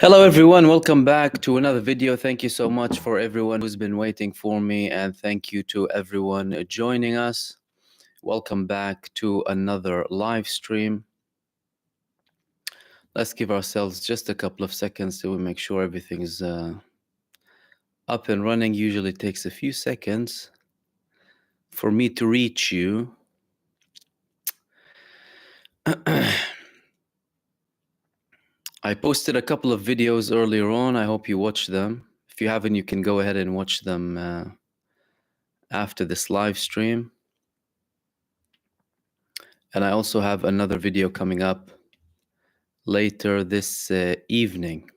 Hello everyone, welcome back to another video. Thank you so much for everyone who's been waiting for me, and thank you to everyone joining us. Welcome back to another live stream. Let's give ourselves just a couple of seconds to make sure everything's up and running. Usually takes a few seconds for me to reach you. I posted a couple of videos earlier on. I hope you watched them. If you haven't, you can go ahead and watch them after this live stream. And I also have another video coming up later this evening.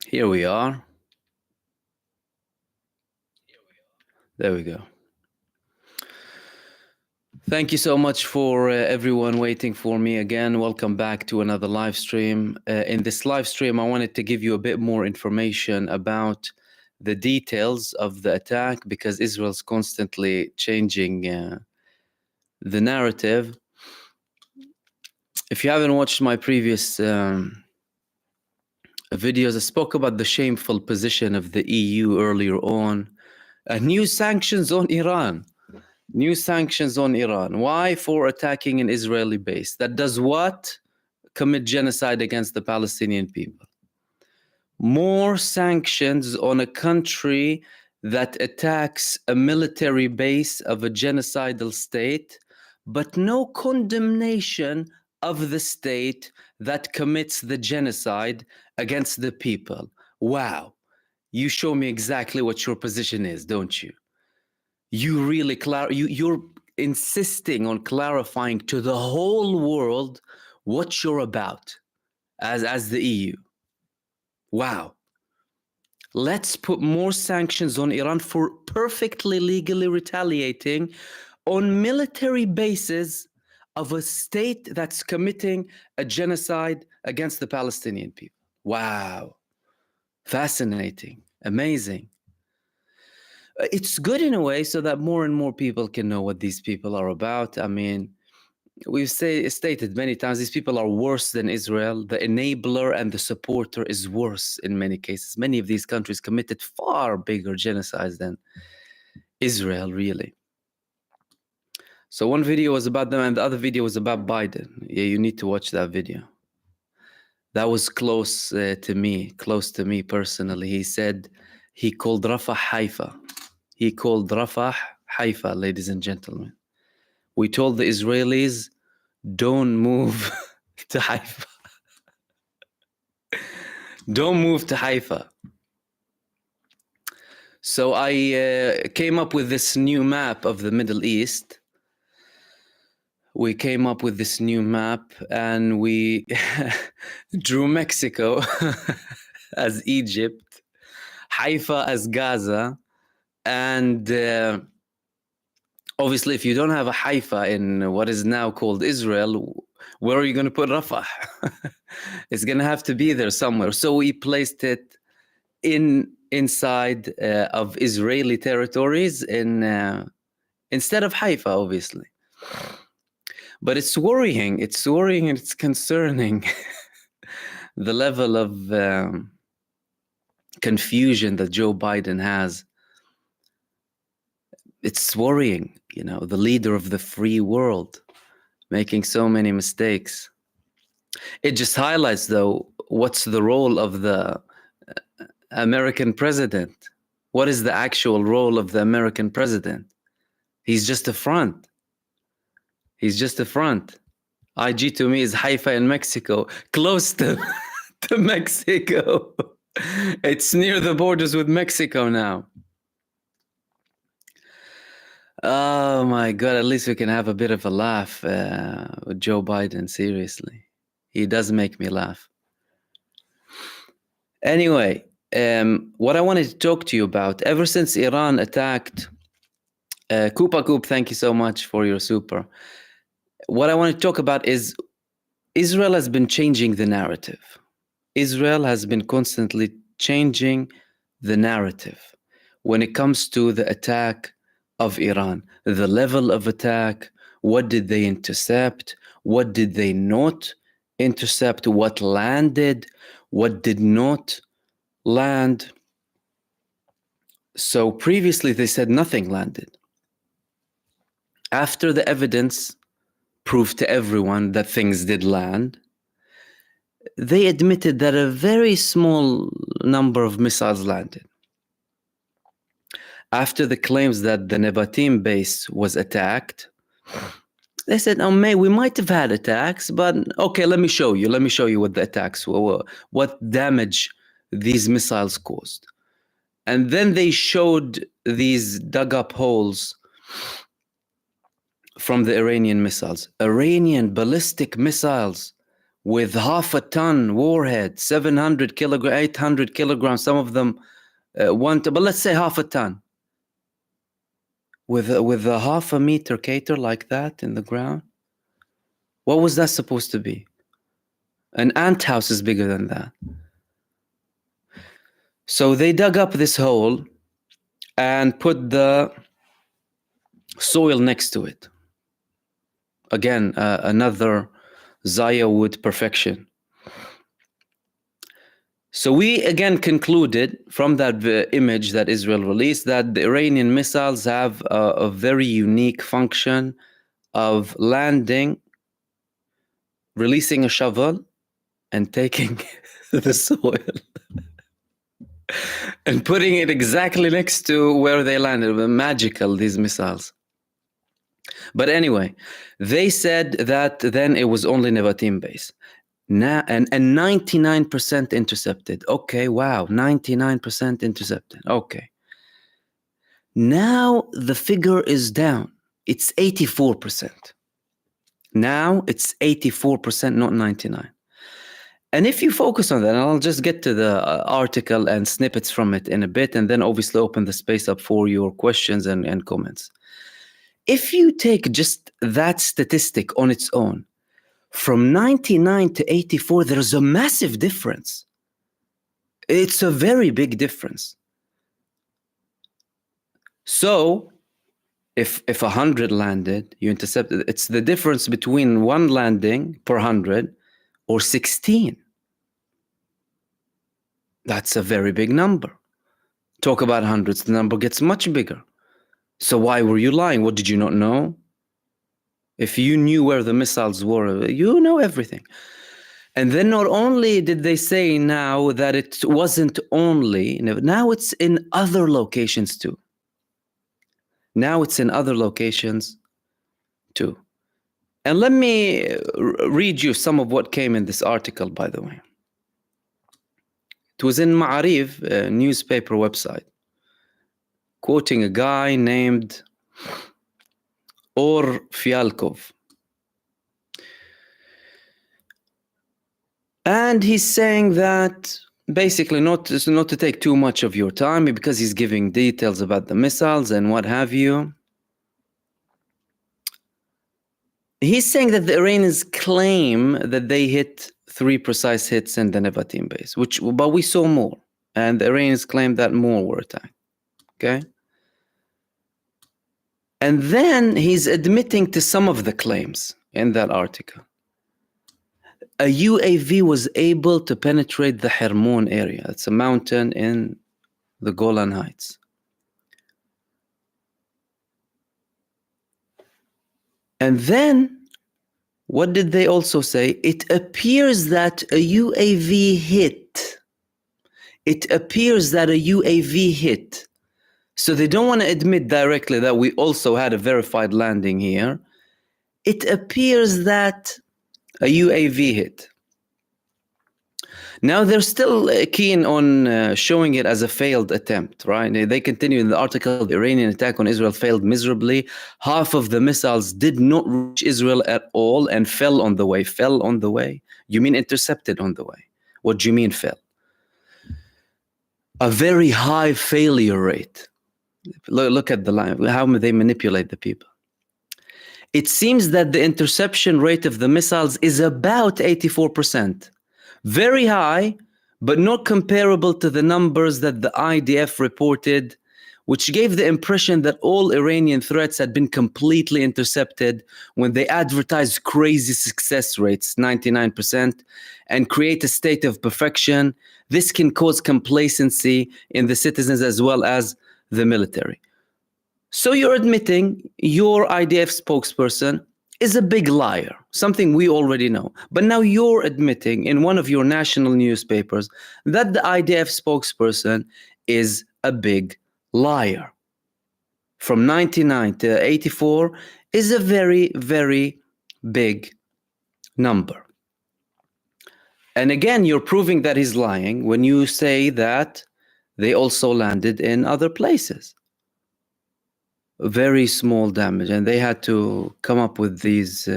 Here we are. There we go. Thank you so much for everyone waiting for me again. Welcome back to another live stream. In this live stream, I wanted to give you a bit more information about the details of the attack, because Israel's constantly changing the narrative. If you haven't watched my previous videos, I spoke about the shameful position of the EU earlier on. New sanctions on Iran. New sanctions on Iran. Why? For attacking an Israeli base. That does what? Commit genocide against the Palestinian people. More sanctions on a country that attacks a military base of a genocidal state, but no condemnation of the state that commits the genocide against the people. Wow. You show me exactly what your position is, don't you? You really you're insisting on clarifying to the whole world what you're about as the EU. Wow. Let's put more sanctions on Iran for perfectly legally retaliating on military bases of a state that's committing a genocide against the Palestinian people. Wow. Fascinating. Amazing. It's good in a way so that more and more people can know what these people are about. I mean, we've stated many times, these people are worse than Israel. The enabler and the supporter is worse in many cases. Many of these countries committed far bigger genocides than Israel, really. So one video was about them and the other video was about Biden. Yeah, you need to watch that video. That was close to me personally. He said he called Rafah Haifa. He called Rafah Haifa, ladies and gentlemen. We told the Israelis, don't move to Haifa. Don't move to Haifa. So I came up with this new map of the Middle East. We came up with this new map and we drew Mexico as Egypt, Haifa as Gaza, and obviously, if you don't have a Haifa in what is now called Israel, where are you going to put Rafah? It's going to have to be there somewhere. So we placed it inside of Israeli territories instead of Haifa, obviously. But it's worrying. It's worrying and it's concerning the level of confusion that Joe Biden has. It's worrying, you know, the leader of the free world making so many mistakes. It just highlights, though, what's the role of the American president? What is the actual role of the American president? He's just a front. He's just a front. IG to me is Haifa in Mexico, close to Mexico. It's near the borders with Mexico now. Oh my God, at least we can have a bit of a laugh with Joe Biden, seriously. He does make me laugh. Anyway, what I wanted to talk to you about, ever since Iran attacked, Koopa Koop, thank you so much for your super. What I want to talk about is Israel has been changing the narrative. Israel has been constantly changing the narrative when it comes to the attack of Iran, the level of attack, What did they intercept? What did they not intercept? What landed? What did not land? So previously they said nothing landed. After the evidence proved to everyone that things did land, they admitted that a very small number of missiles landed. After the claims that the Nevatim base was attacked, they said, "Oh, we might have had attacks, but okay, let me show you. Let me show you what the attacks were, what damage these missiles caused." And then they showed these dug up holes from the Iranian missiles. Iranian ballistic missiles with 0.5 ton warhead, 700 kilograms, 800 kilograms, some of them but let's say 0.5 ton. With a 0.5 meter crater like that in the ground. What was that supposed to be? An ant house is bigger than that. So they dug up this hole and put the soil next to it. Again, another Zaya wood perfection. So we again concluded from that image that Israel released that the Iranian missiles have a very unique function of landing, releasing a shovel, and taking the soil and putting it exactly next to where they landed. Magical, these missiles. But anyway, they said that then it was only Nevatim base. Now, and 99% intercepted. Okay, wow, 99% intercepted. Okay. Now the figure is down. It's 84%. Now it's 84%, not 99. And if you focus on that, and I'll just get to the article and snippets from it in a bit, and then obviously open the space up for your questions and comments. If you take just that statistic on its own, from 99 to 84, there's a massive difference. It's a very big difference. So if 100 landed, you intercepted, it's the difference between one landing per 100 or 16. That's a very big number. Talk about hundreds, the number gets much bigger. So why were you lying? What, did you not know? If you knew where the missiles were, you know everything. And then not only did they say now that it wasn't only, now it's in other locations too. Now it's in other locations too. And let me read you some of what came in this article, by the way. It was in Ma'arif, a newspaper website, quoting a guy named Or Fialkov. And he's saying that basically not to take too much of your time, because he's giving details about the missiles and what have you. He's saying that the Iranians claim that they hit 3 precise hits in the Nevatim base, but we saw more. And the Iranians claim that more were attacked. Okay? And then he's admitting to some of the claims in that article. A UAV was able to penetrate the Hermon area. It's a mountain in the Golan Heights. And then, what did they also say? It appears that a UAV hit. It appears that a UAV hit. So they don't want to admit directly that we also had a verified landing here. It appears that a UAV hit. Now they're still keen on showing it as a failed attempt, right? They continue in the article, the Iranian attack on Israel failed miserably. Half of the missiles did not reach Israel at all and fell on the way. Fell on the way? You mean intercepted on the way? What do you mean fell? A very high failure rate. Look at the line, how they manipulate the people. It seems that the interception rate of the missiles is about 84%. Very high, but not comparable to the numbers that the IDF reported which gave the impression that all Iranian threats had been completely intercepted when they advertised crazy success rates, 99%, and create a state of perfection. This can cause complacency in the citizens as well as the military. So you're admitting your IDF spokesperson is a big liar, something we already know. But now you're admitting in one of your national newspapers that the IDF spokesperson is a big liar. From 99 to 84 is a very, very big number. And again, you're proving that he's lying when you say that they also landed in other places. Very small damage, and they had to come up with these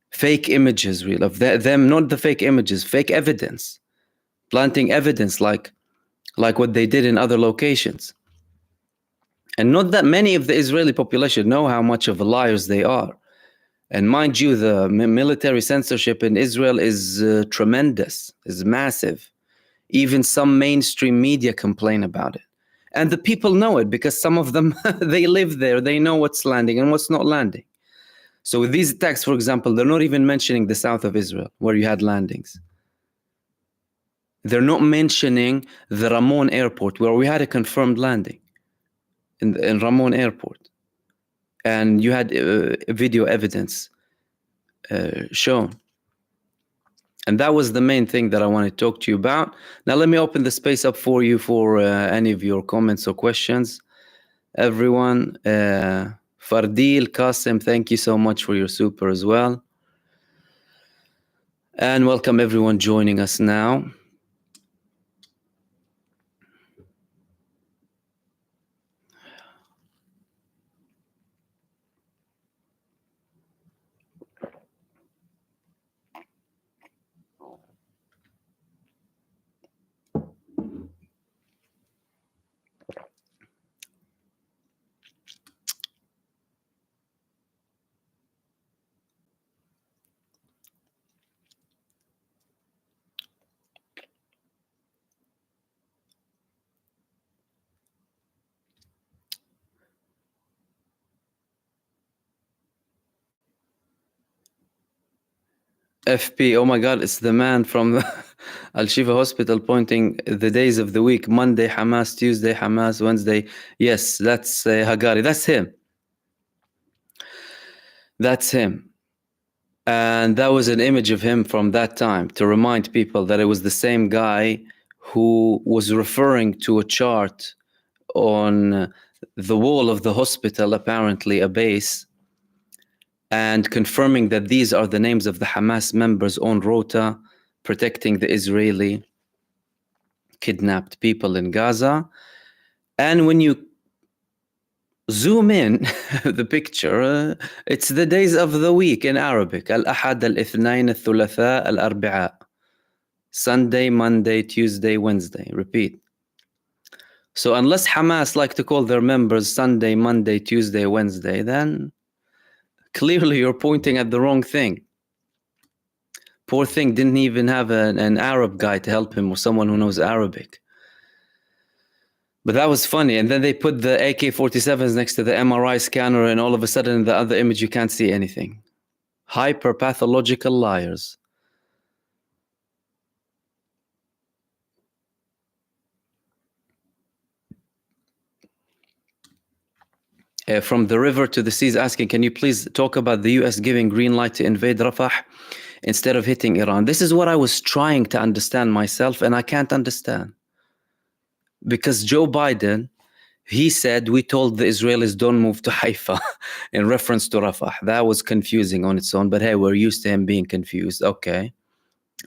fake images, really, of them, not the fake images, fake evidence, planting evidence like what they did in other locations. And not that many of the Israeli population know how much of liars they are. And mind you, the military censorship in Israel is tremendous, is massive. Even some mainstream media complain about it. And the people know it because some of them, they live there. They know what's landing and what's not landing. So with these attacks, for example, they're not even mentioning the south of Israel where you had landings. They're not mentioning the Ramon airport where we had a confirmed landing in Ramon airport. And you had video evidence shown. And that was the main thing that I want to talk to you about. Now, let me open the space up for you for any of your comments or questions. Everyone, Fardil, Qasim, thank you so much for your super as well. And welcome everyone joining us now. FP, oh my God, it's the man from the Al-Shifa Hospital pointing the days of the week. Monday, Hamas, Tuesday, Hamas, Wednesday. Yes, that's Hagari. That's him. That's him. And that was an image of him from that time to remind people that it was the same guy who was referring to a chart on the wall of the hospital, apparently a base, and confirming that these are the names of the Hamas members on rota protecting the Israeli kidnapped people in Gaza. And when you zoom in the picture, it's the days of the week in Arabic. Al-Ahad, Al-Ithnain, Al-Thulatha, Al-Arbi'a. Sunday, Monday, Tuesday, Wednesday. Repeat. So unless Hamas like to call their members Sunday, Monday, Tuesday, Wednesday, then clearly you're pointing at the wrong thing. Poor thing didn't even have an Arab guy to help him or someone who knows Arabic. But that was funny. And then they put the AK-47s next to the MRI scanner, and all of a sudden in the other image you can't see anything. Hyper-pathological liars. From the river to the seas asking, can you please talk about the US giving green light to invade Rafah instead of hitting Iran? This is what I was trying to understand myself, and I can't understand. Because Joe Biden, he said, we told the Israelis don't move to Haifa in reference to Rafah. That was confusing on its own, but hey, we're used to him being confused. Okay.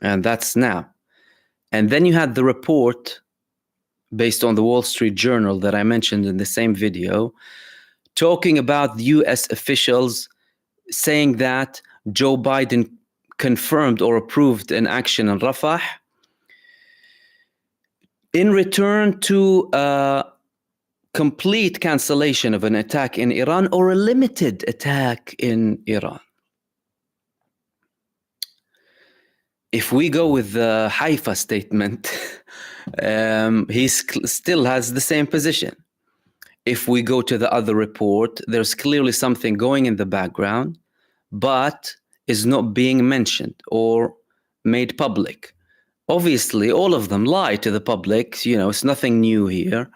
And that's now. And then you had the report based on the Wall Street Journal that I mentioned in the same video, talking about the US officials saying that Joe Biden confirmed or approved an action in Rafah in return to a complete cancellation of an attack in Iran or a limited attack in Iran. If we go with the Haifa statement, he still has the same position. If we go to the other report, there's clearly something going in the background, but is not being mentioned or made public. Obviously, all of them lie to the public. It's nothing new here.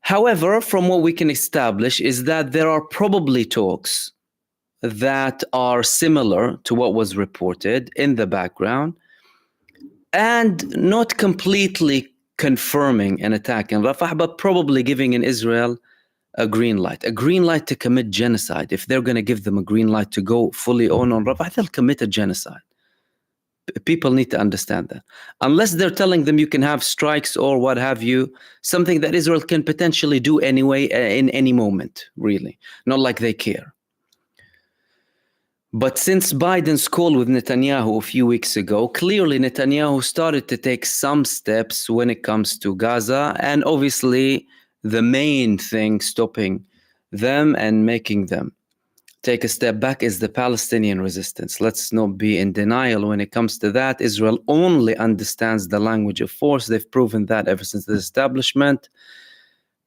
However, from what we can establish is that there are probably talks that are similar to what was reported in the background and not completely confirming an attack in Rafah, but probably giving in Israel a green light to commit genocide. If they're going to give them a green light to go fully on Rafah, they'll commit a genocide. People need to understand that. Unless they're telling them you can have strikes or what have you, something that Israel can potentially do anyway in any moment, really. Not like they care. But since Biden's call with Netanyahu a few weeks ago, clearly Netanyahu started to take some steps when it comes to Gaza. And obviously, the main thing stopping them and making them take a step back is the Palestinian resistance. Let's not be in denial when it comes to that. Israel only understands the language of force. They've proven that ever since the establishment.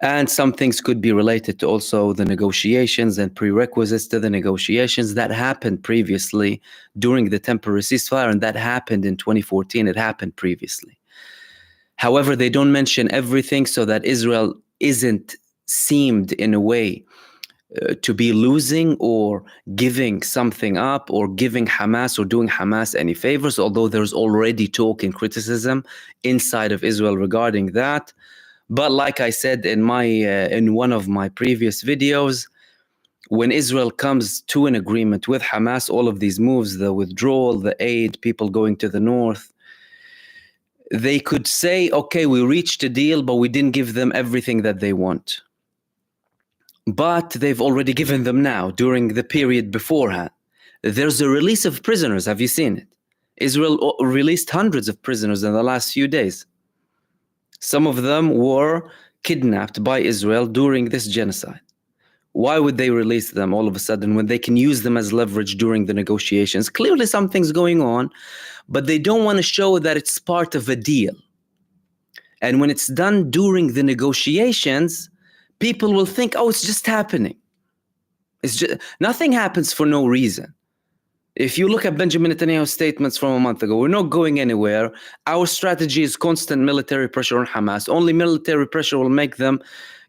And some things could be related to also the negotiations and prerequisites to the negotiations that happened previously during the temporary ceasefire, and that happened in 2014. It happened previously. However, they don't mention everything so that Israel isn't seemed in a way to be losing or giving something up or giving Hamas or doing Hamas any favors, although there's already talk and criticism inside of Israel regarding that. But like I said in one of my previous videos, when Israel comes to an agreement with Hamas, all of these moves, the withdrawal, the aid, people going to the north, they could say, okay, we reached a deal, but we didn't give them everything that they want. But they've already given them now during the period beforehand. There's a release of prisoners. Have you seen it? Israel released hundreds of prisoners in the last few days. Some of them were kidnapped by Israel during this genocide. Why would they release them all of a sudden when they can use them as leverage during the negotiations? Clearly something's going on, but they don't want to show that it's part of a deal. And when it's done during the negotiations, people will think, oh, it's just happening. Nothing happens for no reason. If you look at Benjamin Netanyahu's statements from a month ago, we're not going anywhere. Our strategy is constant military pressure on Hamas. Only military pressure will make them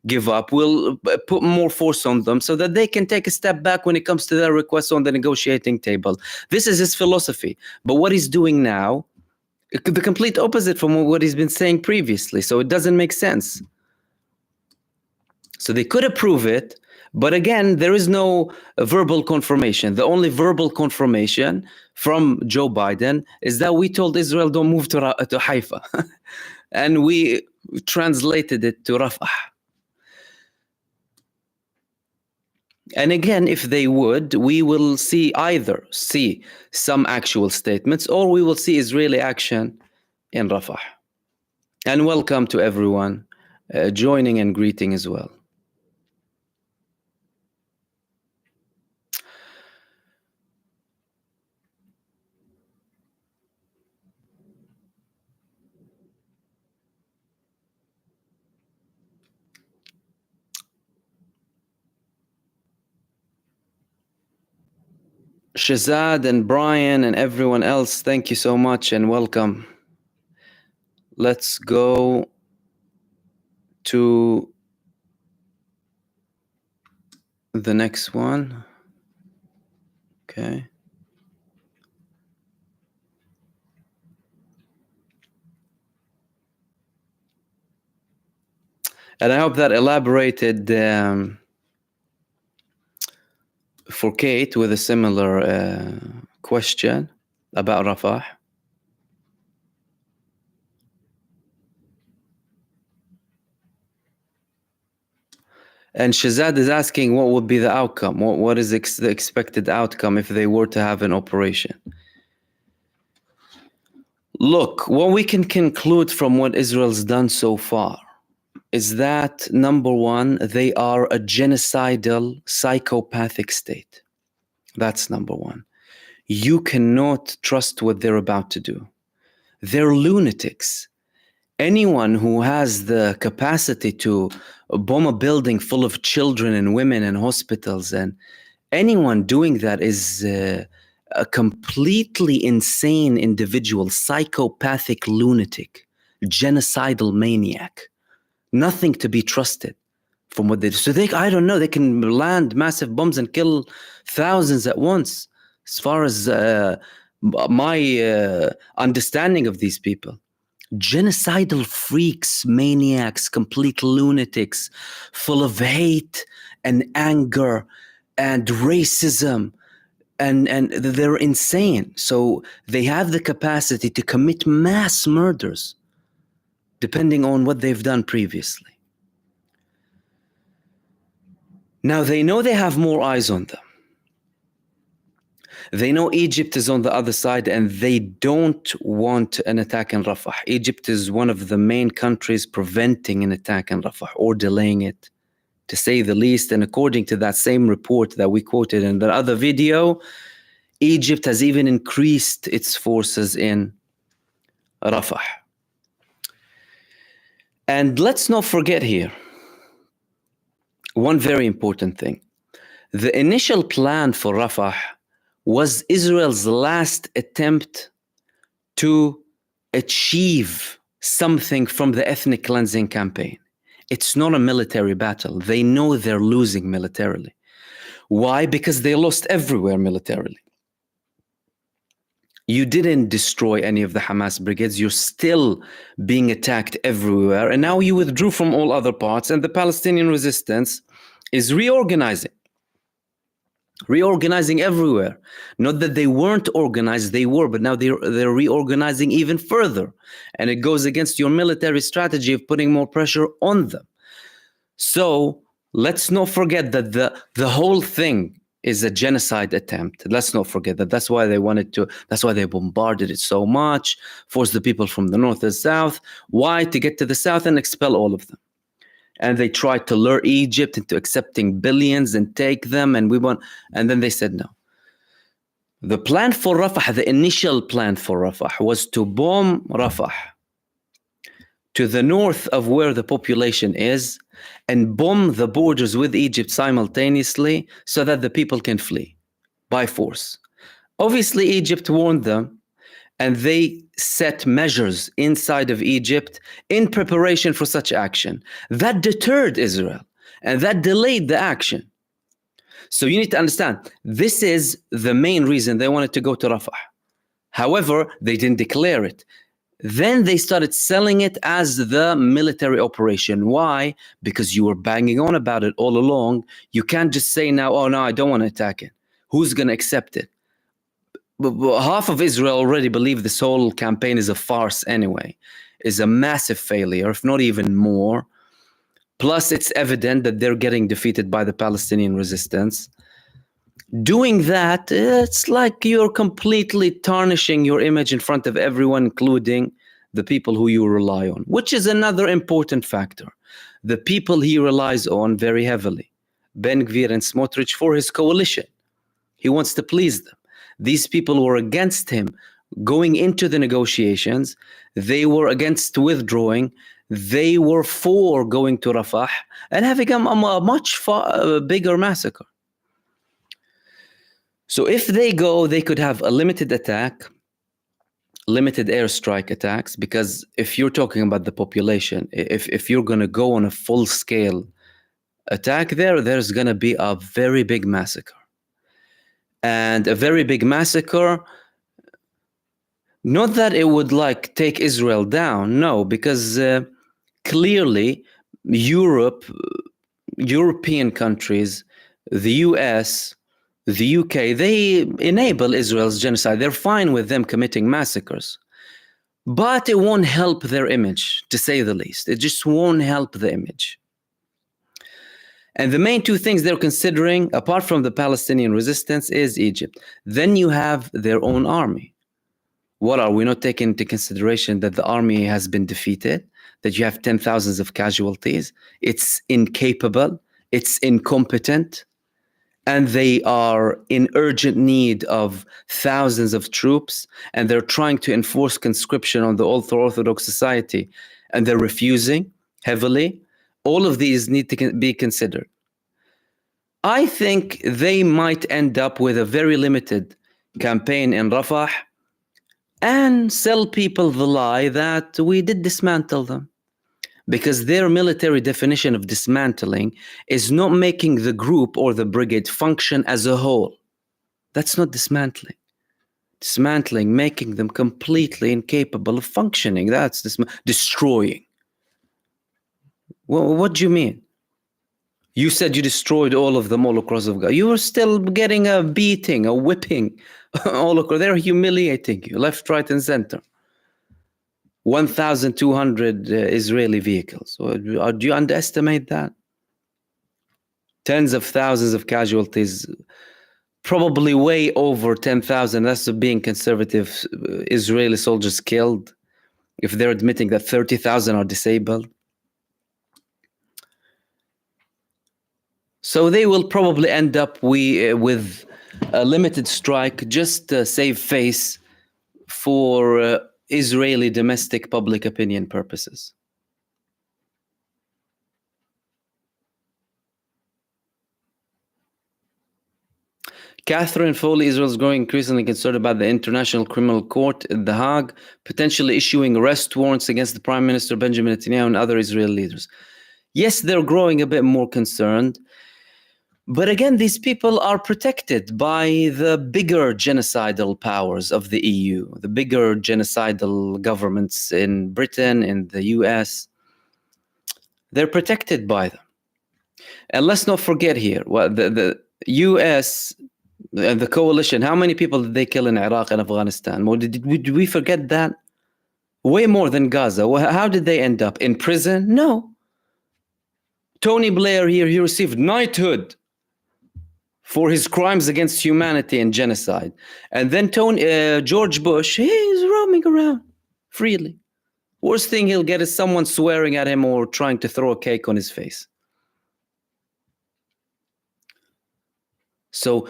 give up. We'll put more force on them so that they can take a step back when it comes to their requests on the negotiating table. This is his philosophy. But what he's doing now, the complete opposite from what he's been saying previously. So it doesn't make sense. So they could approve it. But again, there is no verbal confirmation. The only verbal confirmation from Joe Biden is that we told Israel don't move to Haifa. And we translated it to Rafah. And again, if they would, we will either see some actual statements or we will see Israeli action in Rafah. And welcome to everyone joining and greeting as well. Shazad and Brian and everyone else, thank you so much and welcome. Let's go to the next one. Okay. And I hope that elaborated for Kate with a similar question about Rafah. And Shazad is asking what would be the outcome? What is the expected outcome if they were to have an operation? Look, what we can conclude from what Israel's done so far is that, number one, they are a genocidal, psychopathic state. That's number one. You cannot trust what they're about to do. They're lunatics. Anyone who has the capacity to bomb a building full of children and women and hospitals, and anyone doing that is a completely insane individual, psychopathic lunatic, genocidal maniac. Nothing to be trusted from what they do. So I don't know, they can land massive bombs and kill thousands at once, as far as my understanding of these people. Genocidal freaks, maniacs, complete lunatics, full of hate and anger and racism, and they're insane. So they have the capacity to commit mass murders depending on what they've done previously. Now they know they have more eyes on them. They know Egypt is on the other side, and they don't want an attack in Rafah. Egypt is one of the main countries preventing an attack in Rafah or delaying it, to say the least. And according to that same report that we quoted in the other video, Egypt has even increased its forces in Rafah. And let's not forget here one very important thing. The initial plan for Rafah was Israel's last attempt to achieve something from the ethnic cleansing campaign. It's not a military battle. They know they're losing militarily. Why? Because they lost everywhere militarily. You didn't destroy any of the Hamas brigades. You're still being attacked everywhere. And now you withdrew from all other parts, and the Palestinian resistance is reorganizing everywhere. Not that they weren't organized, they were, but now they're reorganizing even further. And it goes against your military strategy of putting more pressure on them. So let's not forget that the whole thing is a genocide attempt. Let's not forget that. That's why they bombarded it so much, forced the people from the north and south. Why? To get to the south and expel all of them. And they tried to lure Egypt into accepting billions and take them, and then they said no. The plan for Rafah, the initial plan for Rafah, was to bomb Rafah to the north of where the population is, and bomb the borders with Egypt simultaneously so that the people can flee by force. Obviously, Egypt warned them, and they set measures inside of Egypt in preparation for such action. That deterred Israel, and that delayed the action. So you need to understand, this is the main reason they wanted to go to Rafah. However, they didn't declare it. Then they started selling it as the military operation. Why? Because you were banging on about it all along. You can't just say now, oh no, I don't want to attack it. Who's going to accept it? Half of Israel already believe this whole campaign is a farce anyway, is a massive failure, if not even more. Plus, it's evident that they're getting defeated by the Palestinian resistance. Doing that, it's like you're completely tarnishing your image in front of everyone, including the people who you rely on, which is another important factor. The people he relies on very heavily, Ben Gvir and Smotrich, for his coalition. He wants to please them. These people were against him going into the negotiations. They were against withdrawing. They were for going to Rafah and having a much bigger massacre. So if they go, they could have a limited attack, limited airstrike attacks, because if you're talking about the population, if you're going to go on a full-scale attack there's going to be a very big massacre. And a very big massacre, not that it would take Israel down, no, because clearly European countries, the US, the UK, they enable Israel's genocide. They're fine with them committing massacres. But it won't help their image, to say the least. It just won't help the image. And the main two things they're considering, apart from the Palestinian resistance, is Egypt. Then you have their own army. What are we not taking into consideration? That the army has been defeated, that you have 10,000s of casualties. It's incapable, it's incompetent, and they are in urgent need of thousands of troops, and they're trying to enforce conscription on the ultra-Orthodox society and they're refusing heavily. All of these need to be considered. I think they might end up with a very limited campaign in Rafah and sell people the lie that we did dismantle them. Because their military definition of dismantling is not making the group or the brigade function as a whole. That's not dismantling. Dismantling, making them completely incapable of functioning. That's destroying. Well, what do you mean? You said you destroyed all of them all across Gaza. You were still getting a beating, a whipping all across. They're humiliating you, left, right, and center. 1,200 Israeli vehicles. Do you underestimate that? Tens of thousands of casualties, probably way over 10,000. That's being conservative. Israeli soldiers killed. If they're admitting that 30,000 are disabled. So they will probably end up with a limited strike just to save face for Israeli domestic public opinion purposes. Catherine Foley, Israel is growing increasingly concerned about the International Criminal Court in The Hague potentially issuing arrest warrants against the Prime Minister Benjamin Netanyahu and other Israeli leaders. Yes, they're growing a bit more concerned. But again, these people are protected by the bigger genocidal powers of the EU, the bigger genocidal governments in Britain, in the US. They're protected by them. And let's not forget here, the US and the coalition, how many people did they kill in Iraq and Afghanistan? Did we forget that? Way more than Gaza. How did they end up? In prison? No. Tony Blair here, he received knighthood for his crimes against humanity and genocide. And then George Bush, he's roaming around freely. Worst thing he'll get is someone swearing at him or trying to throw a cake on his face. So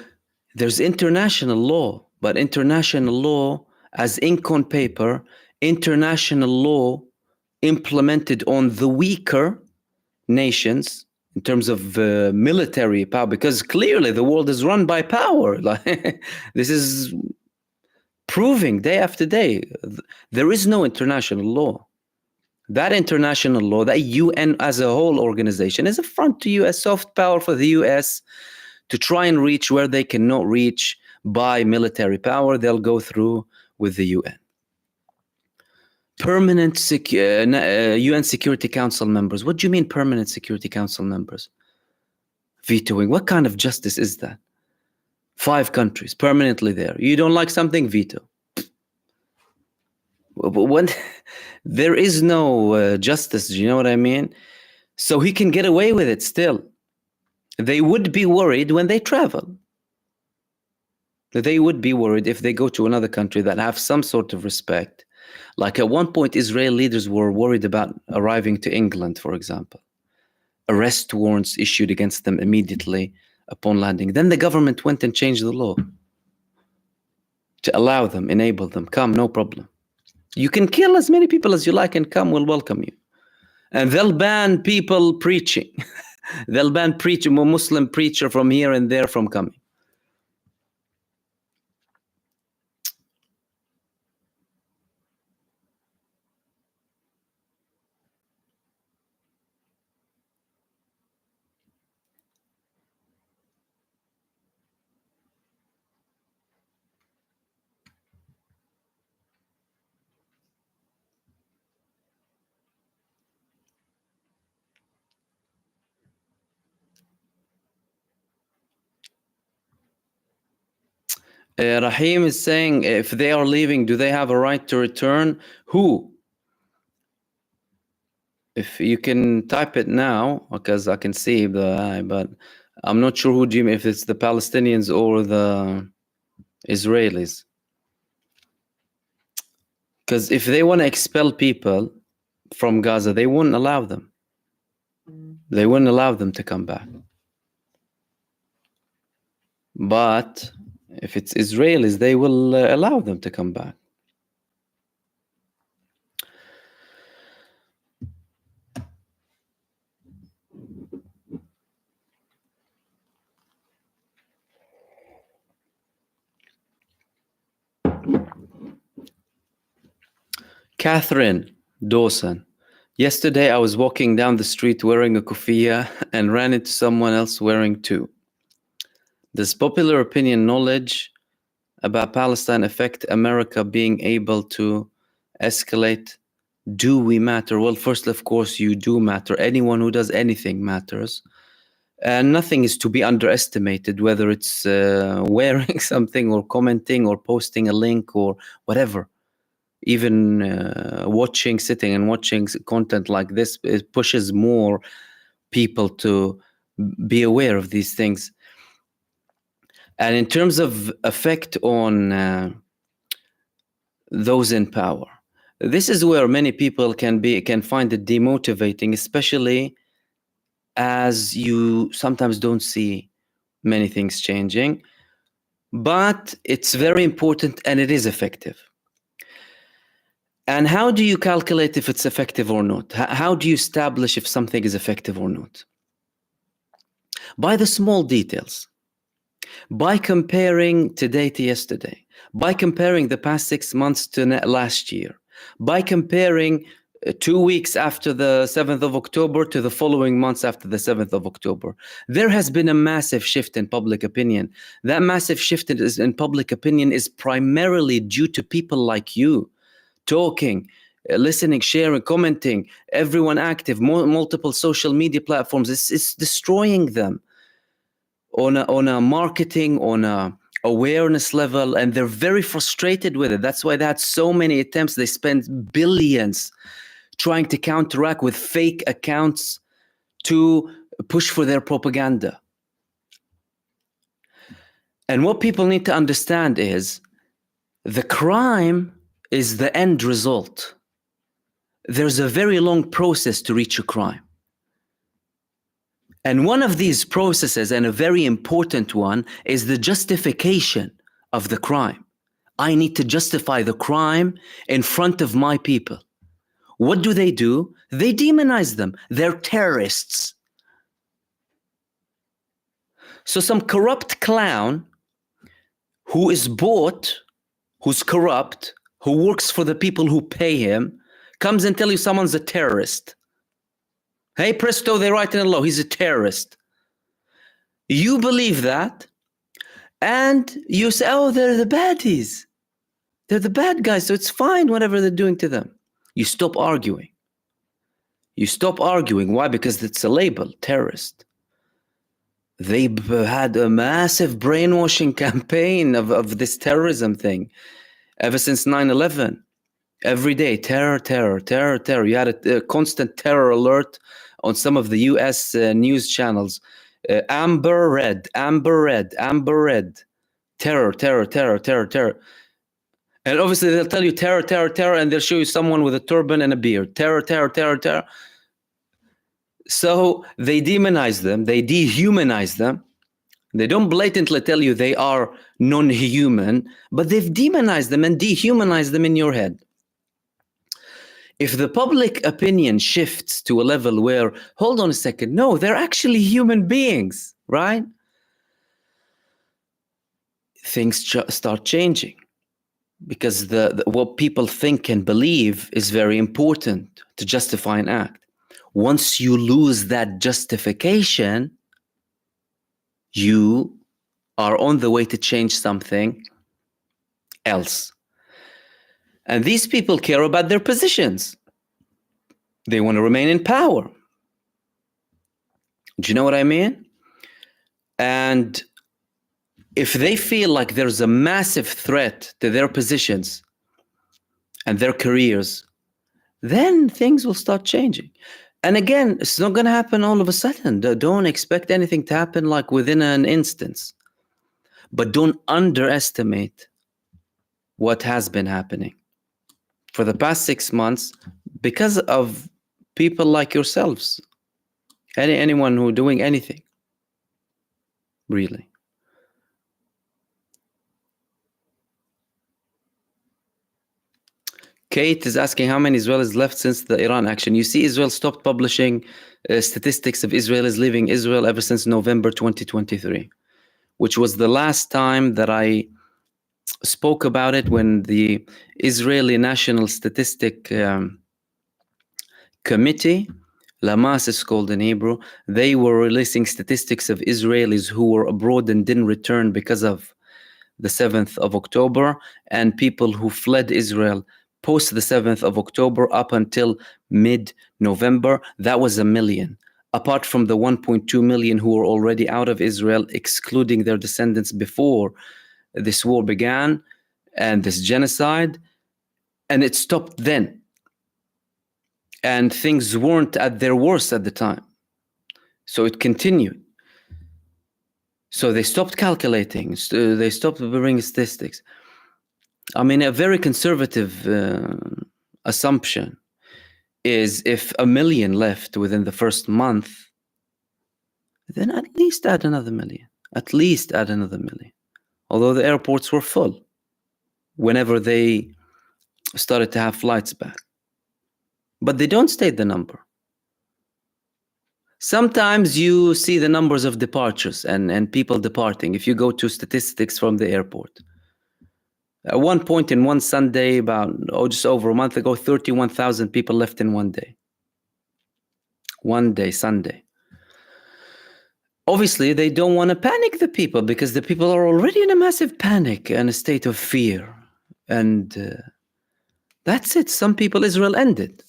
there's international law, but international law as ink on paper, international law implemented on the weaker nations in terms of military power, because clearly the world is run by power. This is proving day after day. There is no international law. That international law, that UN as a whole organization, is a front to US, soft power for the US to try and reach where they cannot reach by military power. They'll go through with the UN. Permanent UN Security Council members. What do you mean permanent Security Council members? Vetoing. What kind of justice is that? 5 countries permanently there. You don't like something, veto. When there is no justice, do you know what I mean? So he can get away with it still. They would be worried when they travel. They would be worried if they go to another country that have some sort of respect. Like at one point, Israeli leaders were worried about arriving to England, for example. Arrest warrants issued against them immediately upon landing. Then the government went and changed the law to allow them, enable them, come, no problem. You can kill as many people as you like and come, we'll welcome you. And they'll ban people preaching. They'll ban a Muslim preacher from here and there from coming. Rahim is saying, if they are leaving, do they have a right to return? Who? If you can type it now, because I can see but I'm not sure who do you mean, if it's the Palestinians or the Israelis. Because if they want to expel people from Gaza, they wouldn't allow them. They wouldn't allow them to come back. But if it's Israelis, they will allow them to come back. Catherine Dawson. Yesterday, I was walking down the street wearing a kufiya and ran into someone else wearing two. Does popular opinion knowledge about Palestine affect America being able to escalate? Do we matter? Well, first, of course, you do matter. Anyone who does anything matters. And nothing is to be underestimated, whether it's wearing something or commenting or posting a link or whatever. Even sitting and watching content like this, it pushes more people to be aware of these things. And in terms of effect on those in power, this is where many people can find it demotivating, especially as you sometimes don't see many things changing. But it's very important and it is effective. And how do you calculate if it's effective or not? How do you establish if something is effective or not? By the small details. By comparing today to yesterday. By comparing the past 6 months to last year. By comparing 2 weeks after the 7th of October to the following months after the 7th of October. There has been a massive shift in public opinion. That massive shift in public opinion is primarily due to people like you. Talking, listening, sharing, commenting, everyone active, multiple social media platforms. It's destroying them on a marketing, on a awareness level, and they're very frustrated with it. That's why they had so many attempts. They spent billions trying to counteract with fake accounts to push for their propaganda. And what people need to understand is the crime is the end result. There's a very long process to reach a crime. And one of these processes, and a very important one, is the justification of the crime. I need to justify the crime in front of my people. What do? They demonize them. They're terrorists. So some corrupt clown who is bought, who's corrupt, who works for the people who pay him, comes and tells you someone's a terrorist. Hey, presto, they write in the law, he's a terrorist. You believe that, and you say, oh, they're the baddies. They're the bad guys, so it's fine, whatever they're doing to them. You stop arguing. You stop arguing. Why? Because it's a label, terrorist. They had a massive brainwashing campaign of this terrorism thing. Ever since 9/11, every day, terror, terror, terror, terror. You had a constant terror alert on some of the US news channels. Amber red, amber red, amber red. Terror, terror, terror, terror, terror. And obviously they'll tell you terror, terror, terror, and they'll show you someone with a turban and a beard. Terror, terror, terror, terror. So they demonize them, they dehumanize them. They don't blatantly tell you they are non-human, but they've demonized them and dehumanized them in your head. If the public opinion shifts to a level where, hold on a second, no, they're actually human beings, right? Things start changing, because what people think and believe is very important to justify an act. Once you lose that justification, you are on the way to change something else. And these people care about their positions. They want to remain in power. Do you know what I mean? And if they feel like there's a massive threat to their positions and their careers, then things will start changing. And again, it's not going to happen all of a sudden. Don't expect anything to happen like within an instance. But don't underestimate what has been happening for the past 6 months because of people like yourselves. Anyone who doing anything, really. Kate is asking how many Israelis left since the Iran action. You see, Israel stopped publishing statistics of Israelis leaving Israel ever since November 2023, which was the last time that I spoke about it when the Israeli National Statistic Committee, Lamas is called in Hebrew, they were releasing statistics of Israelis who were abroad and didn't return because of the 7th of October, and people who fled Israel post the 7th of October up until mid-November. That was 1 million. Apart from the 1.2 million who were already out of Israel, excluding their descendants before this war began and this genocide, and it stopped then. And things weren't at their worst at the time. So it continued. So they stopped calculating. They stopped bringing statistics. I mean, a very conservative assumption is if 1 million left within the first month, then at least add another 1 million. At least add another 1 million. Although the airports were full whenever they started to have flights back. But they don't state the number. Sometimes you see the numbers of departures and people departing. If you go to statistics from the airport. At one point in one Sunday, about just over a month ago, 31,000 people left in one day. One day, Sunday. Obviously, they don't want to panic the people because the people are already in a massive panic and a state of fear. And that's it. Some people Israel ended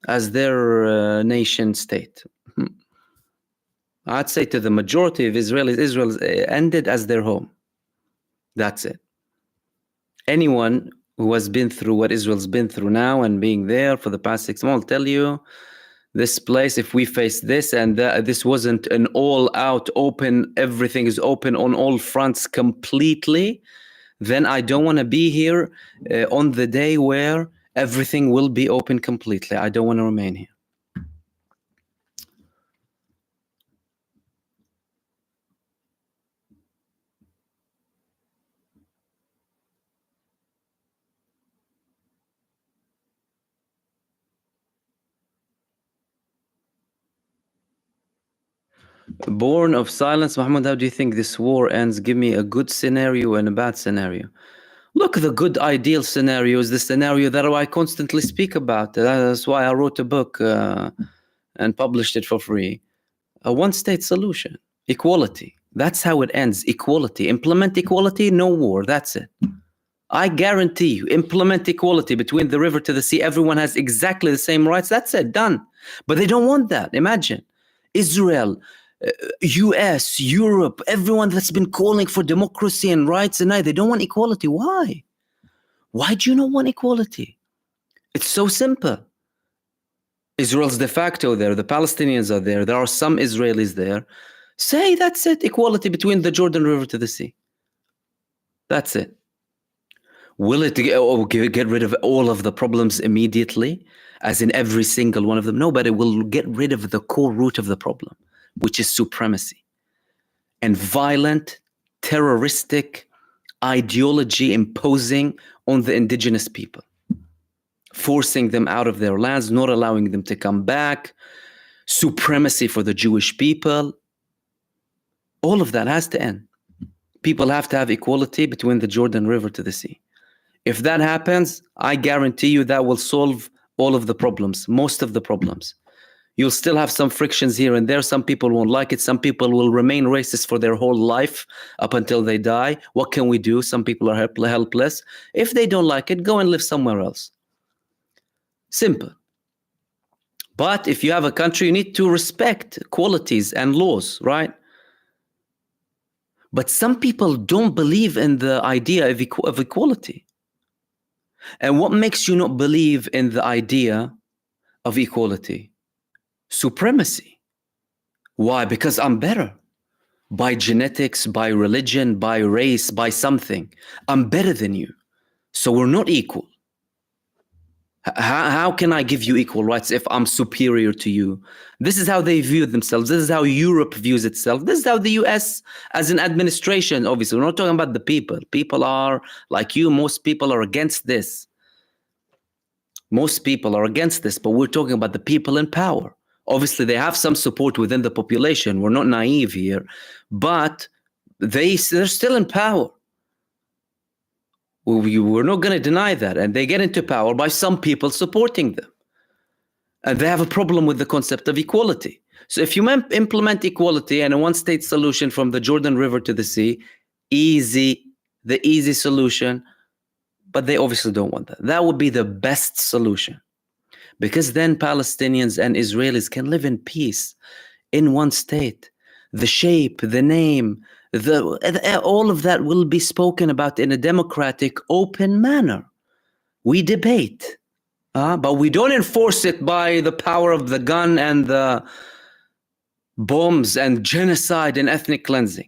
as their nation state. I'd say to the majority of Israelis, Israel ended as their home. That's it. Anyone who has been through what Israel's been through now and being there for the past 6 months will tell you, this place, if we face this and this wasn't an all-out open, everything is open on all fronts completely, then I don't want to be here on the day where everything will be open completely. I don't want to remain here. Born of silence, Mahmoud, how do you think this war ends? Give me a good scenario and a bad scenario. Look, the good ideal scenario is the scenario that I constantly speak about. That's why I wrote a book and published it for free. A one-state solution, equality. That's how it ends, equality. Implement equality, no war, that's it. I guarantee you, implement equality between the river to the sea. Everyone has exactly the same rights. That's it, done. But they don't want that. Imagine, Israel, US, Europe, everyone that's been calling for democracy and rights, and they don't want equality. Why? Why do you not want equality? It's so simple. Israel's de facto there. The Palestinians are there. There are some Israelis there. Say that's it. Equality between the Jordan River to the sea. That's it. Will it get rid of all of the problems immediately, as in every single one of them? No, but it will get rid of the core root of the problem, which is supremacy and violent, terroristic ideology imposing on the indigenous people, forcing them out of their lands, not allowing them to come back, supremacy for the Jewish people. All of that has to end. People have to have equality between the Jordan River to the sea. If that happens, I guarantee you that will solve all of the problems, most of the problems. You'll still have some frictions here and there. Some people won't like it. Some people will remain racist for their whole life up until they die. What can we do? Some people are helpless. If they don't like it, go and live somewhere else. Simple. But if you have a country, you need to respect qualities and laws, right? But some people don't believe in the idea of equality. And what makes you not believe in the idea of equality? Supremacy. Why? Because I'm better. By genetics, by religion, by race, by something. I'm better than you. So we're not equal. How can I give you equal rights if I'm superior to you? This is how they view themselves. This is how Europe views itself. This is how the US as an administration, obviously, we're not talking about the people. People are like you. Most people are against this. Most people are against this, but we're talking about the people in power. Obviously, they have some support within the population. We're not naive here, but they're still in power. We're not going to deny that. And they get into power by some people supporting them. And they have a problem with the concept of equality. So if you implement equality and a one-state solution from the Jordan River to the sea, the easy solution, but they obviously don't want that. That would be the best solution, because then Palestinians and Israelis can live in peace in one state. The shape, the name, all of that will be spoken about in a democratic, open manner. We debate, but we don't enforce it by the power of the gun and the bombs and genocide and ethnic cleansing.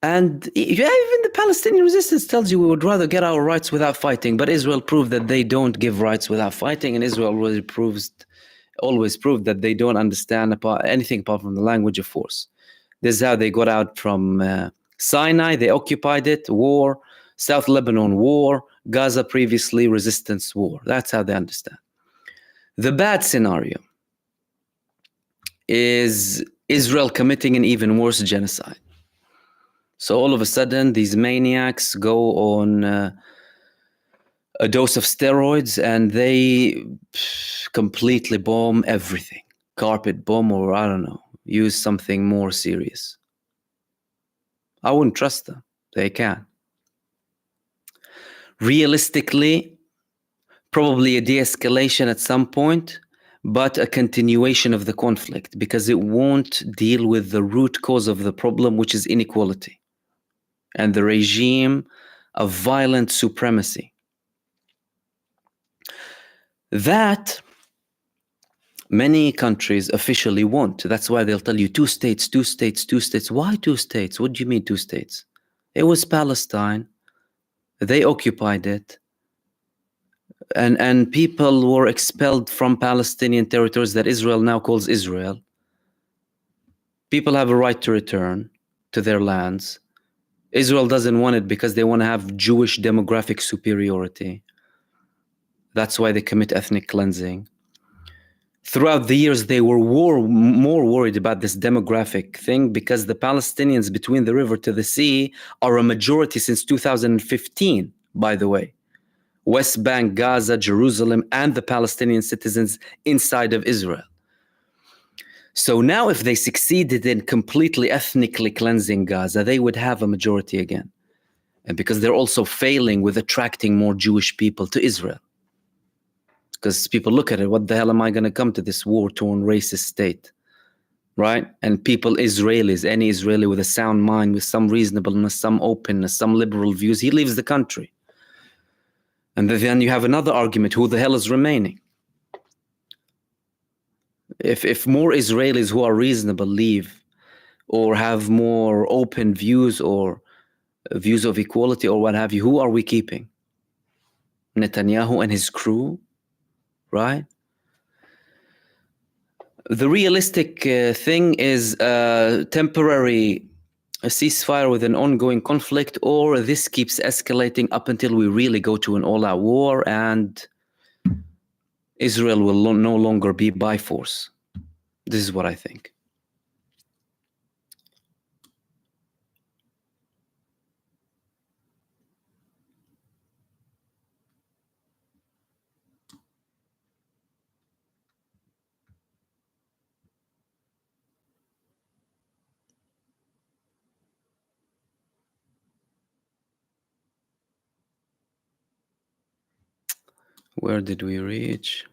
And even the Palestinian resistance tells you we would rather get our rights without fighting, but Israel proved that they don't give rights without fighting, and Israel always proved that they don't understand anything apart from the language of force. This is how they got out from Sinai. They occupied it, war. South Lebanon, war. Gaza previously, resistance, war. That's how they understand. The bad scenario is Israel committing an even worse genocide. So all of a sudden, these maniacs go on a dose of steroids and they completely bomb everything. Carpet bomb, or I don't know, use something more serious. I wouldn't trust them. They can. Realistically, probably a de-escalation at some point, but a continuation of the conflict, because it won't deal with the root cause of the problem, which is inequality and the regime of violent supremacy. That many countries officially want. That's why they'll tell you 2 states, 2 states, 2 states. Why 2 states? What do you mean 2 states? It was Palestine. They occupied it. And people were expelled from Palestinian territories that Israel now calls Israel. People have a right to return to their lands. Israel doesn't want it because they want to have Jewish demographic superiority. That's why they commit ethnic cleansing. Throughout the years, they were more worried about this demographic thing because the Palestinians between the river to the sea are a majority since 2015, by the way. West Bank, Gaza, Jerusalem, and the Palestinian citizens inside of Israel. So now if they succeeded in completely ethnically cleansing Gaza, they would have a majority again. And because they're also failing with attracting more Jewish people to Israel. Because people look at it, what the hell am I going to come to this war-torn racist state? Right? And people, Israelis, any Israeli with a sound mind, with some reasonableness, some openness, some liberal views, he leaves the country. And then you have another argument, who the hell is remaining? If more Israelis who are reasonable leave, or have more open views, or views of equality, or what have you, who are we keeping? Netanyahu and his crew, right? The realistic thing is a temporary ceasefire with an ongoing conflict, or this keeps escalating up until we really go to an all-out war and Israel will no longer be by force. This is what I think. Where did we reach?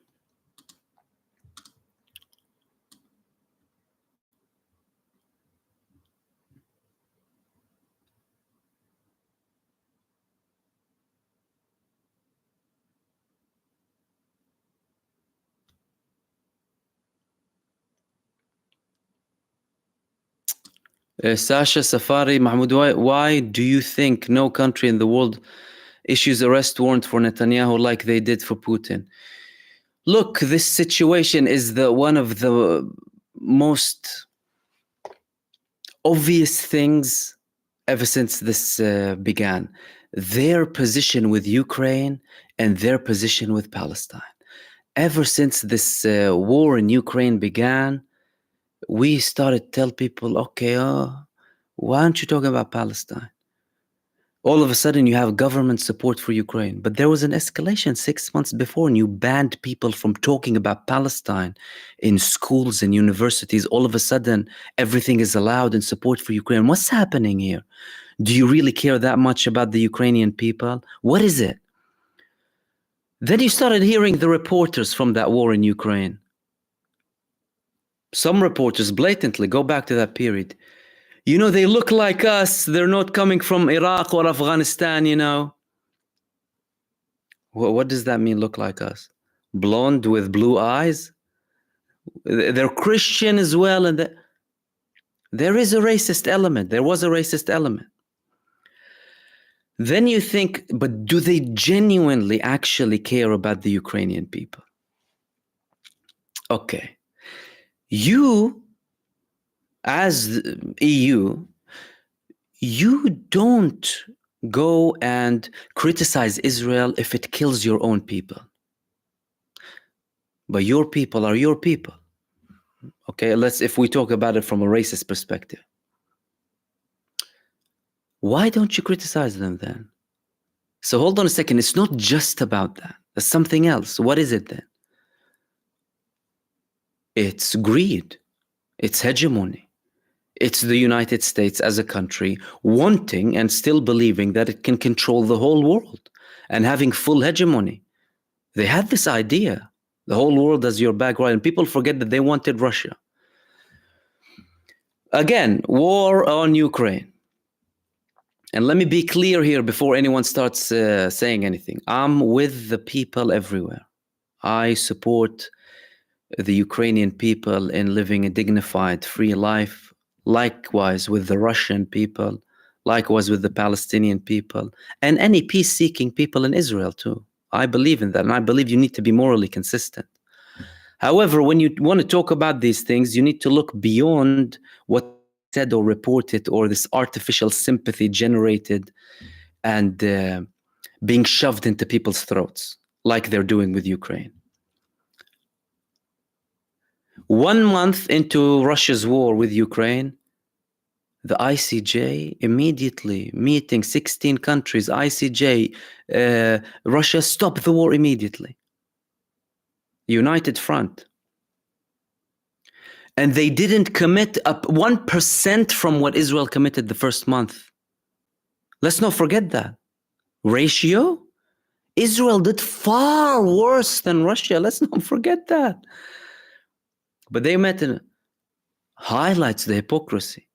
Sasha Safari Mahmoud, why do you think no country in the world issues arrest warrant for Netanyahu like they did for Putin? Look, this situation is one of the most obvious things ever since this began. Their position with Ukraine and their position with Palestine. Ever since this war in Ukraine began, we started to tell people, okay, why aren't you talking about Palestine? All of a sudden, you have government support for Ukraine. But there was an escalation 6 months before, and you banned people from talking about Palestine in schools and universities. All of a sudden, everything is allowed in support for Ukraine. What's happening here? Do you really care that much about the Ukrainian people? What is it? Then you started hearing the reporters from that war in Ukraine. Some reporters blatantly go back to that period. You know, they look like us. They're not coming from Iraq or Afghanistan, you know. What does that mean, look like us? Blonde with blue eyes? They're Christian as well. And there is a racist element. There was a racist element. Then you think, but do they genuinely actually care about the Ukrainian people? Okay. You, as the EU, you don't go and criticize Israel if it kills your own people. But your people are your people. Okay, if we talk about it from a racist perspective. Why don't you criticize them then? So hold on a second, it's not just about that. There's something else. What is it then? It's greed. It's hegemony. It's the United States as a country wanting and still believing that it can control the whole world and having full hegemony. They had this idea, the whole world as your backyard, and people forget that they wanted Russia. Again, war on Ukraine. And let me be clear here before anyone starts saying anything. I'm with the people everywhere. I support the Ukrainian people in living a dignified, free life. Likewise with the Russian people. Likewise with the Palestinian people. And any peace-seeking people in Israel too. I believe in that. And I believe you need to be morally consistent. However, when you want to talk about these things, you need to look beyond what said or reported or this artificial sympathy generated and being shoved into people's throats like they're doing with Ukraine. 1 month into Russia's war with Ukraine, the ICJ immediately meeting 16 countries, ICJ, Russia stopped the war immediately. United front. And they didn't commit up 1% from what Israel committed the first month. Let's not forget that. Ratio? Israel did far worse than Russia. Let's not forget that. But they met and highlights the hypocrisy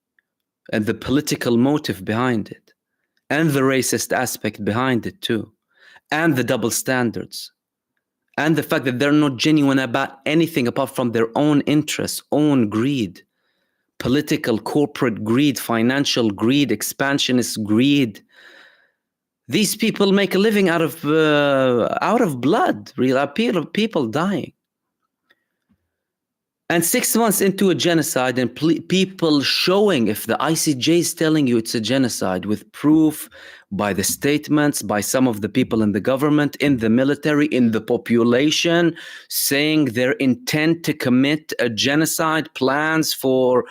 and the political motive behind it and the racist aspect behind it too, and the double standards and the fact that they're not genuine about anything apart from their own interests, own greed, political, corporate greed, financial greed, expansionist greed. These people make a living out of blood, real people dying. And 6 months into a genocide and people showing, if the ICJ is telling you it's a genocide with proof by the statements, by some of the people in the government, in the military, in the population, saying their intent to commit a genocide, plans for,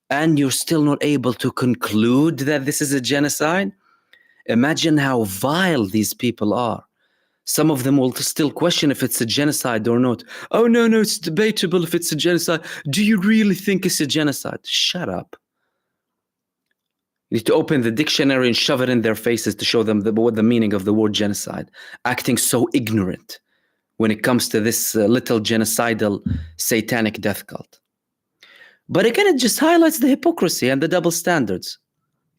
and you're still not able to conclude that this is a genocide. Imagine how vile these people are. Some of them will still question if it's a genocide or not. Oh, no, it's debatable if it's a genocide. Do you really think it's a genocide? Shut up. You need to open the dictionary and shove it in their faces to show them what the meaning of the word genocide. Acting so ignorant when it comes to this little genocidal satanic death cult. But again, it just highlights the hypocrisy and the double standards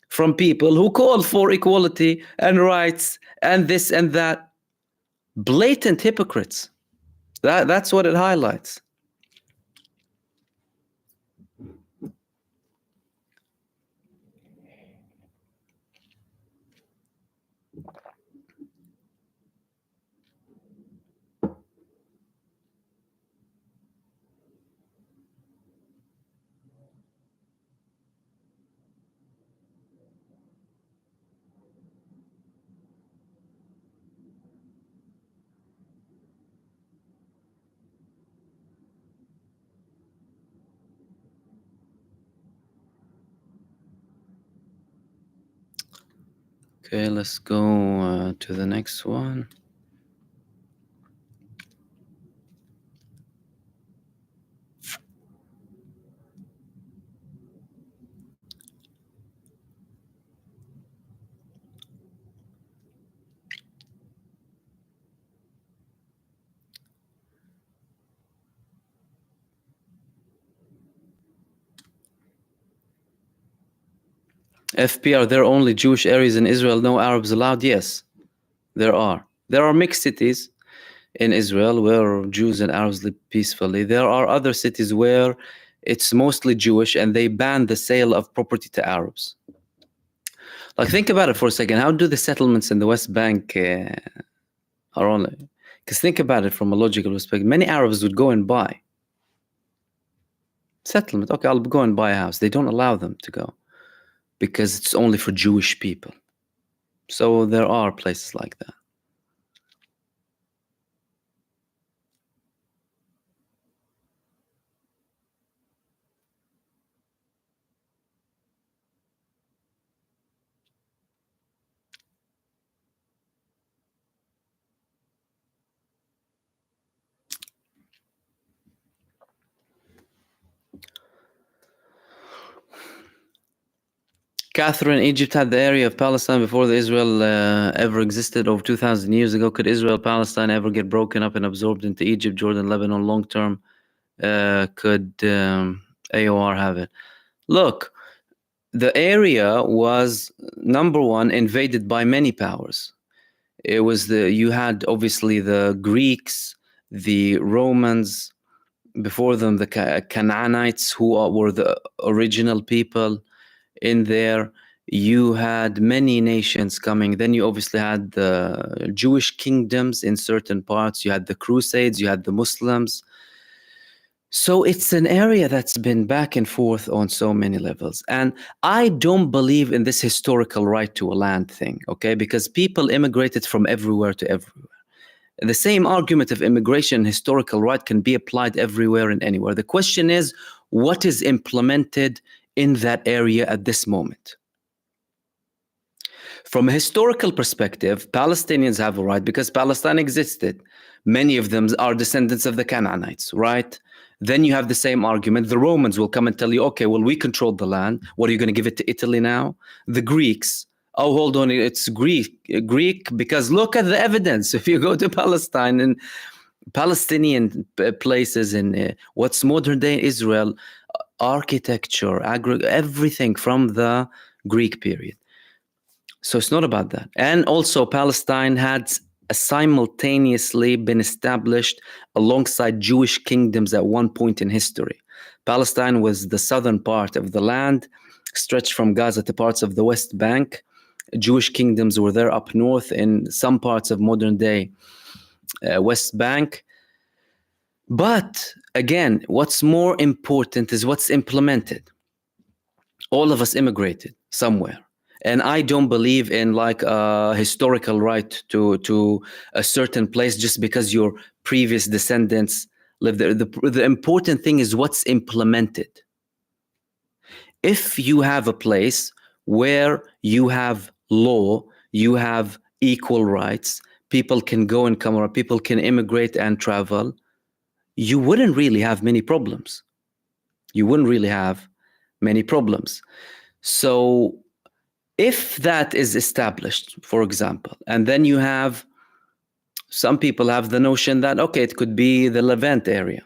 from people who call for equality and rights and this and that. Blatant hypocrites. That's what it highlights. Okay, let's go to the next one. FP, are there only Jewish areas in Israel, no Arabs allowed? Yes, there are. There are mixed cities in Israel where Jews and Arabs live peacefully. There are other cities where it's mostly Jewish and they ban the sale of property to Arabs. Like, think about it for a second. How do the settlements in the West Bank are only? Because think about it from a logical perspective. Many Arabs would go and buy. Settlement, okay, I'll go and buy a house. They don't allow them to go because it's only for Jewish people. So there are places like that. Catherine, Egypt had the area of Palestine before the Israel ever existed over 2,000 years ago. Could Israel, Palestine ever get broken up and absorbed into Egypt, Jordan, Lebanon long term? Could AOR have it? Look, the area was, number one, invaded by many powers. It was you had obviously the Greeks, the Romans, before them the Canaanites, who were the original people in there. You had many nations coming. Then you obviously had the Jewish kingdoms in certain parts. You had the Crusades, you had the Muslims. So it's an area that's been back and forth on so many levels. And I don't believe in this historical right to a land thing, okay? Because people immigrated from everywhere to everywhere. The same argument of immigration, historical right, can be applied everywhere and anywhere. The question is, what is implemented in that area at this moment? From a historical perspective, Palestinians have a right because Palestine existed. Many of them are descendants of the Canaanites, right? Then you have the same argument. The Romans will come and tell you, okay, well, we controlled the land. What, are you going to give it to Italy now? The Greeks, oh, hold on, it's Greek because look at the evidence. If you go to Palestine and Palestinian places in what's modern day Israel, architecture, everything from the Greek period. So it's not about that. And also Palestine had simultaneously been established alongside Jewish kingdoms at one point in history. Palestine was the southern part of the land, stretched from Gaza to parts of the West Bank. Jewish kingdoms were there up north in some parts of modern day West Bank. But again, what's more important is what's implemented. All of us immigrated somewhere. And I don't believe in like a historical right to a certain place just because your previous descendants lived there. The important thing is what's implemented. If you have a place where you have law, you have equal rights, people can go and come around, people can immigrate and travel, you wouldn't really have many problems. You wouldn't really have many problems. So if that is established, for example, and then you have, some people have the notion that, okay, it could be the Levant area.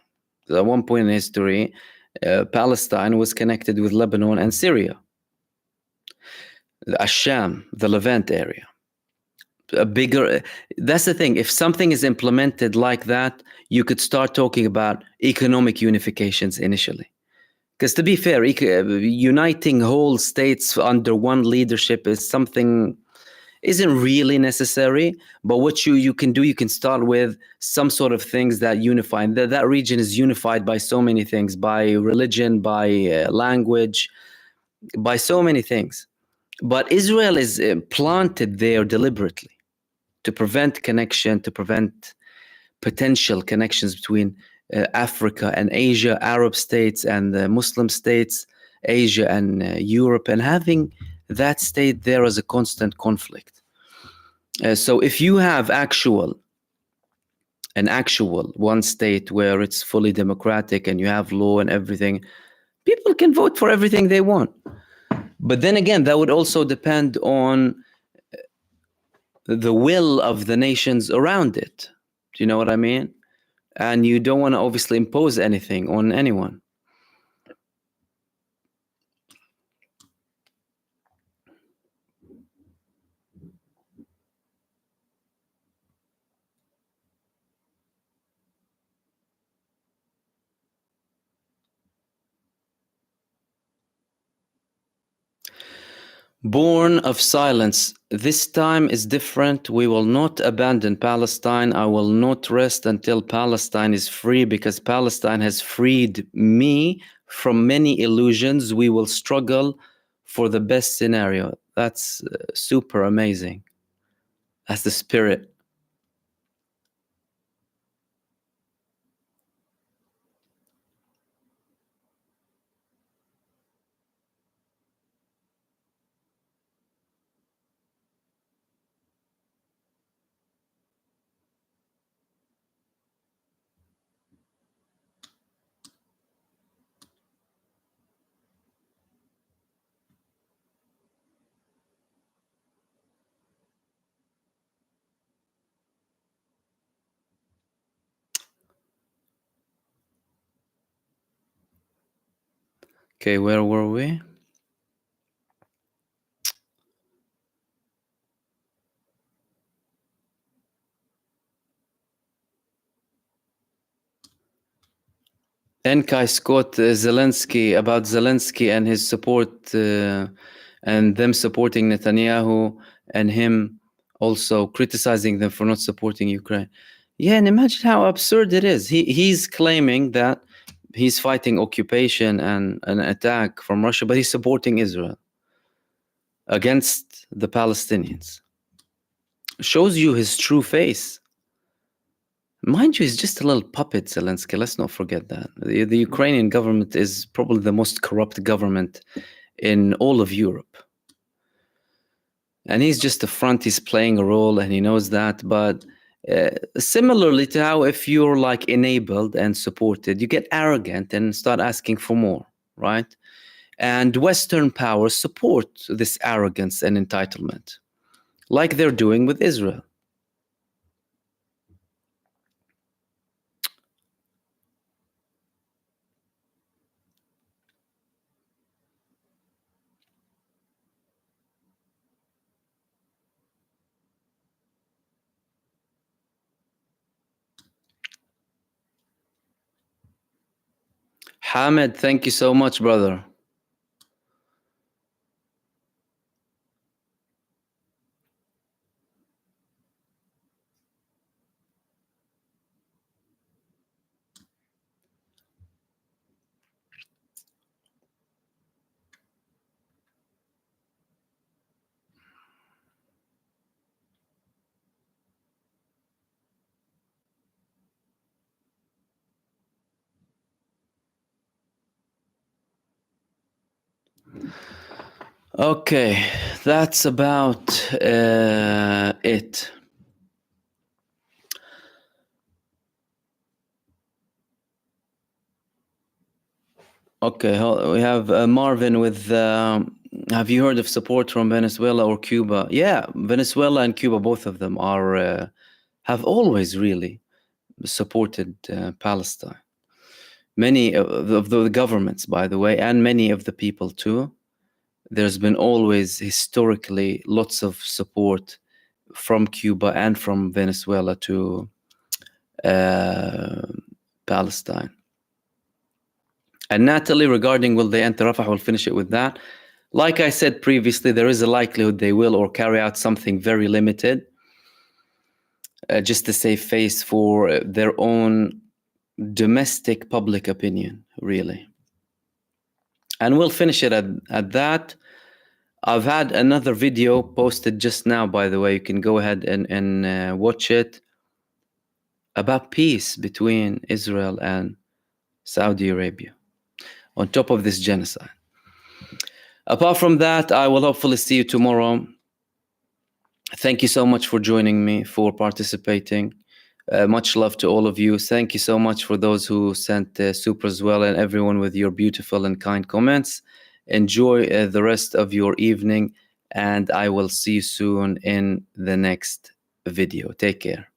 At one point in history, Palestine was connected with Lebanon and Syria. Asham, the Levant area. That's the thing. If something is implemented like that, you could start talking about economic unifications initially. Because to be fair, uniting whole states under one leadership is something isn't really necessary. But what you can do, you can start with some sort of things that unify. That region is unified by so many things, by religion, by language, by so many things. But Israel is planted there deliberately to prevent connection, to prevent potential connections between Africa and Asia, Arab states and Muslim states, Asia and Europe, and having that stayed there as a constant conflict. So if you have an actual one state where it's fully democratic and you have law and everything, people can vote for everything they want. But then again, that would also depend on the will of the nations around it. Do you know what I mean? And you don't want to obviously impose anything on anyone. Born of silence, this time is different. We will not abandon Palestine. I will not rest until Palestine is free, because Palestine has freed me from many illusions. We will struggle for the best scenario. That's super amazing. That's the spirit. Okay, where were we? Enkai Scott Zelensky, about Zelensky and his support and them supporting Netanyahu, and him also criticizing them for not supporting Ukraine. Yeah, and imagine how absurd it is. He's claiming that he's fighting occupation and an attack from Russia, but he's supporting Israel against the Palestinians. Shows you his true face. Mind you, he's just a little puppet, Zelensky. Let's not forget that. The Ukrainian government is probably the most corrupt government in all of Europe. And he's just a front, he's playing a role, and he knows that. But similarly to how if you're like enabled and supported, you get arrogant and start asking for more, right? And Western powers support this arrogance and entitlement, like they're doing with Israel. Hamid, thank you so much, brother. Okay, that's about it. Okay, we have Marvin with, have you heard of support from Venezuela or Cuba? Yeah, Venezuela and Cuba, both of them are have always really supported Palestine. Many of the governments, by the way, and many of the people too. There's been always historically lots of support from Cuba and from Venezuela to Palestine. And Natalie, regarding will they enter Rafah, we'll finish it with that. Like I said previously, there is a likelihood they will, or carry out something very limited, just to save face for their own domestic public opinion, really. And we'll finish it at that. I've had another video posted just now, by the way. You can go ahead and watch it, about peace between Israel and Saudi Arabia, on top of this genocide. Apart from that, I will hopefully see you tomorrow. Thank you so much for joining me, for participating. Much love to all of you. Thank you so much for those who sent super as well, and everyone with your beautiful and kind comments. Enjoy the rest of your evening, and I will see you soon in the next video. Take care.